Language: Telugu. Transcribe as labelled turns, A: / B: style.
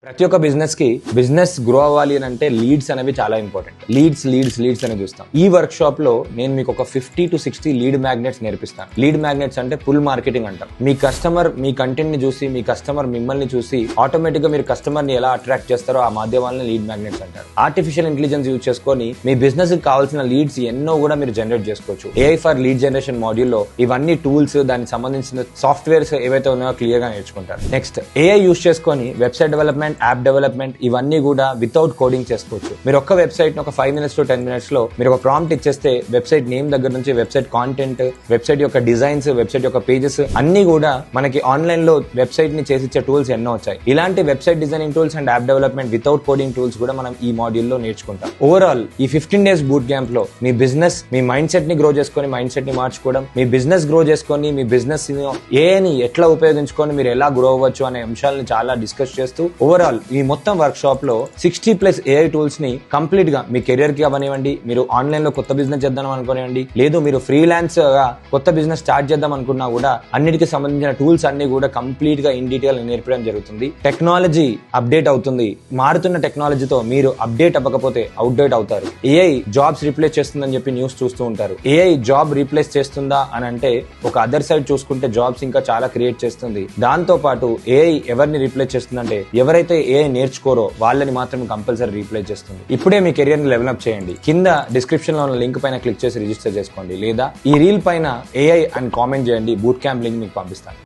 A: ప్రతి ఒక్క బిజినెస్ గ్రో అవ్వాలి అని అంటే లీడ్స్ అనేవి చాలా ఇంపార్టెంట్. లీడ్స్ అని చూస్తాం. ఈ వర్క్ షాప్ లో నేను మీకు ఒక 50 to 60 లీడ్ మ్యాగ్నెట్స్ నేర్పిస్తాను. లీడ్ మ్యాగ్నెట్స్ అంటే పుల్ మార్కెటింగ్ అంటాం. మీ కస్టమర్ మీ కంటెంట్ ని చూసి, మీ కస్టమర్ మిమ్మల్ని చూసి ఆటోమేటిక్ గా మీరు కస్టమర్ ని ఎలా అట్రాక్ట్ చేస్తారో ఆ మాధ్యమాలను లీడ్ మ్యాగ్నెట్స్ అంటారు. ఆర్టిఫిషియల్ ఇంటెలిజెన్స్ యూజ్ చేసుకొని మీ బిజినెస్ కి కావాల్సిన లీడ్స్ ఎన్నో కూడా మీరు జనరేట్ చేసుకోవచ్చు. AI for lead generation module లో ఇవన్నీ టూల్స్, దానికి సంబంధించిన సాఫ్ట్వేర్స్ ఏవైతే ఉన్నాయో క్లియర్ గా నేర్చుకుంటారు. నెక్స్ట్ AI యూజ్ చేసుకొని వెబ్సైట్ డెవలప్మెంట్, యాప్ డెవలప్మెంట్ ఇవన్నీ కూడా వితౌట్ కోడింగ్ చేసుకోవచ్చు. మీరు ఒక్క వెబ్సైట్ ని ఒక 5 minutes to 10 minutes లో మీరు ఒక ప్రాంప్ట్ ఇచ్చేస్తే వెబ్సైట్ నేమ్ దగ్గర నుంచి వెబ్సైట్ కాంటెంట్, వెబ్సైట్ యొక్క డిజైన్స్, వెబ్సైట్ యొక్క పేజెస్ అన్ని కూడా మనకి ఆన్లైన్ లో వెబ్సైట్ ని చేసిచ్చే టూల్స్ ఎన్నో వచ్చాయి. ఇలాంటి website designing tools and app development without coding tools కూడా మనం ఈ మాడ్యూల్ లో నేర్చుకుంటాం. ఓవరాల్ ఈ 15 days బూట్ క్యాంప్ లో మీ బిజినెస్, మీ మైండ్ సెట్ ని గ్రో చేసుకొని, మైండ్ సెట్ ని మార్చుకోవడం, మీ బిజినెస్ గ్రో చేసుకొని, మీ బిజినెస్ ఏని ఎట్లా ఉపయోగించుకొని మీరు ఎలా గ్రో అవ్వచ్చు అనే అంశాలను చాలా డిస్కస్ చేస్తూ ఓవరాల్ ఈ మొత్తం వర్క్ షాప్ లో 60+ AI టూల్స్ ని కంప్లీట్ గా మీ కెరియర్ కి అవనివ్వండి, మీరు ఆన్లైన్ లో కొత్త బిజినెస్ చేద్దాం అనుకోనివ్వండి, లేదు మీరు ఫ్రీలాన్స్ గా కొత్త బిజినెస్ స్టార్ట్ చేద్దాం అనుకున్నా కూడా అన్నిటికి సంబంధించిన టూల్స్ అన్ని కూడా కంప్లీట్ గా ఇన్ డీటెయిల్ నేర్పడం జరుగుతుంది. టెక్నాలజీ అప్డేట్ అవుతుంది. మారుతున్న టెక్నాలజీతో మీరు అప్డేట్ అవ్వకపోతే అవుట్డేట్ అవుతారు. AI జాబ్స్ రీప్లేస్ చేస్తుందని చెప్పి న్యూస్ చూస్తూ ఉంటారు. AI జాబ్ రీప్లేస్ చేస్తుందా అని అంటే ఒక అదర్ సైడ్ చూసుకుంటే జాబ్స్ ఇంకా చాలా క్రియేట్ చేస్తుంది. దాంతో పాటు AI ఎవరిని రీప్లేస్ చేస్తుందంటే ఎవరైతే AI నేర్చుకోరో వాళ్ళని మాత్రం కంపల్సరీ రీప్లేస్ చేస్తుంది. ఇప్పుడే మీ కెరియర్ ని లెవెల్ అప్ చేయండి. కింద డిస్క్రిప్షన్ లో ఉన్న లింక్ పైన క్లిక్ చేసి రిజిస్టర్ చేసుకోండి, లేదా ఈ రీల్ పైన AI అని కామెంట్ చేయండి. బూట్ క్యాంప్ లింక్ మీకు పంపిస్తాను.